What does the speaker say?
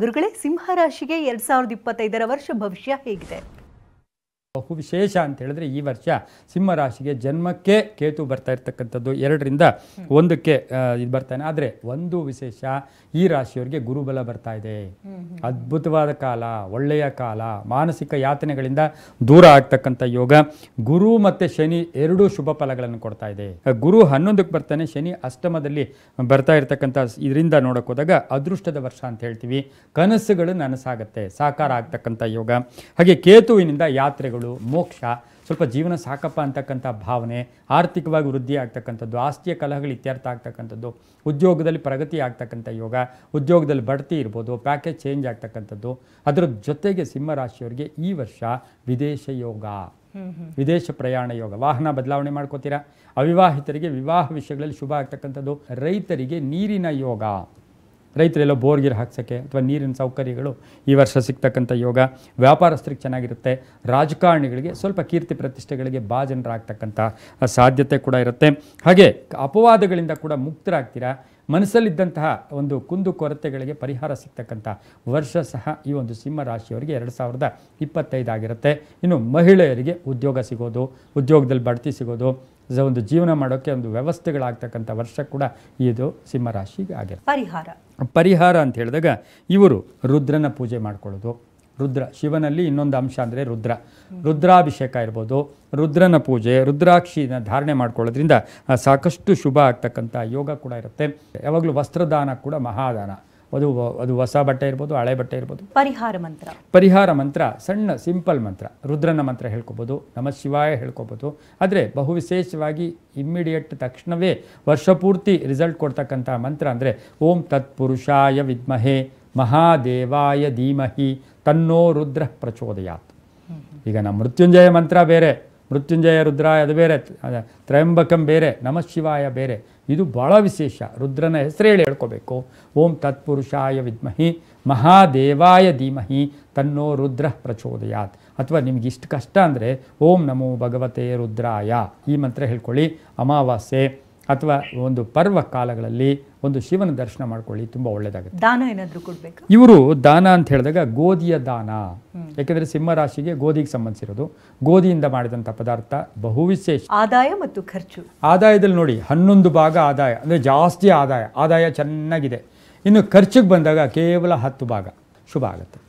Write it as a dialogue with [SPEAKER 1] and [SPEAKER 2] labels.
[SPEAKER 1] ಗುರುಗಳೇ, ಸಿಂಹ ರಾಶಿಗೆ 2025ರ ವರ್ಷ ಭವಿಷ್ಯ ಹೇಗಿದೆ?
[SPEAKER 2] ಬಹು ವಿಶೇಷ ಅಂತ ಹೇಳಿದ್ರೆ ಈ ವರ್ಷ ಸಿಂಹ ರಾಶಿಗೆ ಜನ್ಮಕ್ಕೆ ಕೇತು ಬರ್ತಾ ಇರ್ತಕ್ಕಂಥದ್ದು 2ರಿಂದ 1ಕ್ಕೆ ಇದು ಬರ್ತಾನೆ. ಆದರೆ ಒಂದು ವಿಶೇಷ, ಈ ರಾಶಿಯವರಿಗೆ ಗುರುಬಲ ಬರ್ತಾ ಇದೆ. ಅದ್ಭುತವಾದ ಕಾಲ, ಒಳ್ಳೆಯ ಕಾಲ, ಮಾನಸಿಕ ಯಾತನೆಗಳಿಂದ ದೂರ ಆಗ್ತಕ್ಕಂಥ ಯೋಗ. ಗುರು ಮತ್ತು ಶನಿ ಎರಡೂ ಶುಭ ಫಲಗಳನ್ನು ಕೊಡ್ತಾ ಇದೆ. ಗುರು 11ಕ್ಕೆ ಬರ್ತಾನೆ, ಶನಿ ಅಷ್ಟಮದಲ್ಲಿ ಬರ್ತಾ ಇರ್ತಕ್ಕಂಥ ಇದರಿಂದ ನೋಡೋಕೆ ಹೋದಾಗ ಅದೃಷ್ಟದ ವರ್ಷ ಅಂತ ಹೇಳ್ತೀವಿ. ಕನಸುಗಳು ನನಸಾಗತ್ತೆ, ಸಾಕಾರ ಆಗ್ತಕ್ಕಂಥ ಯೋಗ. ಹಾಗೆ ಕೇತುವಿನಿಂದ ಯಾತ್ರೆಗಳು, ಮೋಕ್ಷ, ಸ್ವಲ್ಪ ಜೀವನ ಸಾಕಪ್ಪ ಅಂತಕ್ಕಂಥ ಭಾವನೆ, ಆರ್ಥಿಕವಾಗಿ ವೃದ್ಧಿ ಆಗ್ತಕ್ಕಂಥದ್ದು, ಆಸ್ತಿಯ ಕಲಹಗಳು ಇತ್ಯರ್ಥ ಆಗ್ತಕ್ಕಂಥದ್ದು, ಉದ್ಯೋಗದಲ್ಲಿ ಪ್ರಗತಿ ಆಗ್ತಕ್ಕಂಥ ಯೋಗ, ಉದ್ಯೋಗದಲ್ಲಿ ಬಡ್ತಿ ಇರ್ಬೋದು, ಪ್ಯಾಕೇಜ್ ಚೇಂಜ್ ಆಗ್ತಕ್ಕಂಥದ್ದು. ಅದರ ಜೊತೆಗೆ ಸಿಂಹ ರಾಶಿಯವರಿಗೆ ಈ ವರ್ಷ ವಿದೇಶ ಯೋಗ, ವಿದೇಶ ಪ್ರಯಾಣ ಯೋಗ, ವಾಹನ ಬದಲಾವಣೆ ಮಾಡ್ಕೋತೀರಾ. ಅವಿವಾಹಿತರಿಗೆ ವಿವಾಹ ವಿಷಯಗಳಲ್ಲಿ ಶುಭ ಆಗ್ತಕ್ಕಂಥದ್ದು. ರೈತರಿಗೆ ನೀರಿನ ಯೋಗ, ರೈತರೆಲ್ಲ ಬೋರ್ಗಿರ್ ಹಾಕ್ಸೋಕ್ಕೆ ಅಥವಾ ನೀರಿನ ಸೌಕರ್ಯಗಳು ಈ ವರ್ಷ ಸಿಗ್ತಕ್ಕಂಥ ಯೋಗ. ವ್ಯಾಪಾರಸ್ಥರಿಗೆ ಚೆನ್ನಾಗಿರುತ್ತೆ. ರಾಜಕಾರಣಿಗಳಿಗೆ ಸ್ವಲ್ಪ ಕೀರ್ತಿ ಪ್ರತಿಷ್ಠೆಗಳಿಗೆ ಭಾಜನರಾಗ್ತಕ್ಕಂಥ ಸಾಧ್ಯತೆ ಕೂಡ ಇರುತ್ತೆ. ಹಾಗೆ ಅಪವಾದಗಳಿಂದ ಕೂಡ ಮುಕ್ತರಾಗ್ತೀರಾ. ಮನಸ್ಸಲ್ಲಿದ್ದಂತಹ ಒಂದು ಕುಂದು ಕೊರತೆಗಳಿಗೆ ಪರಿಹಾರ ಸಿಗ್ತಕ್ಕಂಥ ವರ್ಷ ಸಹ ಈ ಒಂದು ಸಿಂಹ ರಾಶಿಯವರಿಗೆ 2025 ಆಗಿರುತ್ತೆ. ಇನ್ನು ಮಹಿಳೆಯರಿಗೆ ಉದ್ಯೋಗ ಸಿಗೋದು, ಉದ್ಯೋಗದಲ್ಲಿ ಬಡ್ತಿ ಸಿಗೋದು, ಒಂದು ಜೀವನ ಮಾಡೋಕ್ಕೆ ಒಂದು ವ್ಯವಸ್ಥೆಗಳಾಗ್ತಕ್ಕಂಥ ವರ್ಷ ಕೂಡ ಇದು ಸಿಂಹ ರಾಶಿಗೆ ಆಗಿರುತ್ತೆ. ಪರಿಹಾರ ಅಂತ ಹೇಳಿದಾಗ ಇವರು ರುದ್ರನ ಪೂಜೆ ಮಾಡ್ಕೊಳ್ಳೋದು. ರುದ್ರ, ಶಿವನಲ್ಲಿ ಇನ್ನೊಂದು ಅಂಶ ಅಂದರೆ ರುದ್ರಾಭಿಷೇಕ ಇರ್ಬೋದು, ರುದ್ರನ ಪೂಜೆ, ರುದ್ರಾಕ್ಷಿನ ಧಾರಣೆ ಮಾಡ್ಕೊಳ್ಳೋದ್ರಿಂದ ಸಾಕಷ್ಟು ಶುಭ ಆಗ್ತಕ್ಕಂಥ ಯೋಗ ಕೂಡ ಇರುತ್ತೆ. ಯಾವಾಗಲೂ ವಸ್ತ್ರದಾನ ಕೂಡ ಮಹಾದಾನ. ಅದು ಹೊಸ ಬಟ್ಟೆ ಇರ್ಬೋದು, ಹಳೆ ಬಟ್ಟೆ ಇರ್ಬೋದು. ಪರಿಹಾರ ಮಂತ್ರ ಸಣ್ಣ ಸಿಂಪಲ್ ಮಂತ್ರ, ರುದ್ರನ ಮಂತ್ರ ಹೇಳ್ಕೊಬೋದು, ನಮಃ ಶಿವಾಯ ಹೇಳ್ಕೊಬೋದು. ಆದರೆ ಬಹು ವಿಶೇಷವಾಗಿ ಇಮ್ಮಿಡಿಯೇಟ್ ತಕ್ಷಣವೇ ವರ್ಷಪೂರ್ತಿ ರಿಸಲ್ಟ್ ಕೊಡ್ತಕ್ಕಂಥ ಮಂತ್ರ ಅಂದರೆ ಓಂ ತತ್ಪುರುಷಾಯ ವಿದ್ಮಹೇ ಮಹಾದೇವಾಯ ಧೀಮಹಿ ತನ್ನೋ ರುದ್ರ ಪ್ರಚೋದಯಾತ್. ಈಗ ನಮ್ಮ ಮೃತ್ಯುಂಜಯ ಮಂತ್ರ ಬೇರೆ, ಮೃತ್ಯುಂಜಯ ರುದ್ರಾಯ ಅದು ಬೇರೆ, ತ್ರಯಂಬಕಂ ಬೇರೆ, ನಮಃ ಶಿವಾಯ ಬೇರೆ. ಇದು ಭಾಳ ವಿಶೇಷ. ರುದ್ರನ ಹೆಸರು ಹೇಳಿ ಹೇಳ್ಕೋಬೇಕು. ಓಂ ತತ್ಪುರುಷಾಯ ವಿದ್ಮಹಿ ಮಹಾದೇವಾಯ ಧೀಮಹಿ ತನ್ನೋ ರುದ್ರ ಪ್ರಚೋದಯಾತ್. ಅಥವಾ ನಿಮ್ಗೆ ಇಷ್ಟು ಕಷ್ಟ ಅಂದರೆ ಓಂ ನಮೋ ಭಗವತೆ ರುದ್ರಾಯ ಈ ಮಂತ್ರ ಹೇಳ್ಕೊಳ್ಳಿ. ಅಮಾವಾಸ್ಯೆ ಅಥವಾ ಒಂದು ಪರ್ವ ಕಾಲಗಳಲ್ಲಿ ಒಂದು ಶಿವನ ದರ್ಶನ ಮಾಡ್ಕೊಳ್ಳಿ, ತುಂಬ ಒಳ್ಳೆಯದಾಗುತ್ತೆ.
[SPEAKER 1] ದಾನ ಏನಾದರೂ ಕೊಡಬೇಕು.
[SPEAKER 2] ಇವರು ದಾನ ಅಂತ ಹೇಳಿದಾಗ ಗೋಧಿಯ ದಾನ, ಯಾಕೆಂದರೆ ಸಿಂಹ ರಾಶಿಗೆ ಗೋಧಿಗೆ ಸಂಬಂಧಿಸಿರೋದು. ಗೋಧಿಯಿಂದ ಮಾಡಿದಂಥ ಪದಾರ್ಥ ಬಹು ವಿಶೇಷ.
[SPEAKER 1] ಆದಾಯ ಮತ್ತು ಖರ್ಚು.
[SPEAKER 2] ಆದಾಯದಲ್ಲಿ ನೋಡಿ 11 ಭಾಗ ಆದಾಯ ಅಂದರೆ ಜಾಸ್ತಿ ಆದಾಯ ಚೆನ್ನಾಗಿದೆ. ಇನ್ನು ಖರ್ಚಿಗೆ ಬಂದಾಗ ಕೇವಲ 10 ಭಾಗ ಶುಭ ಆಗುತ್ತೆ.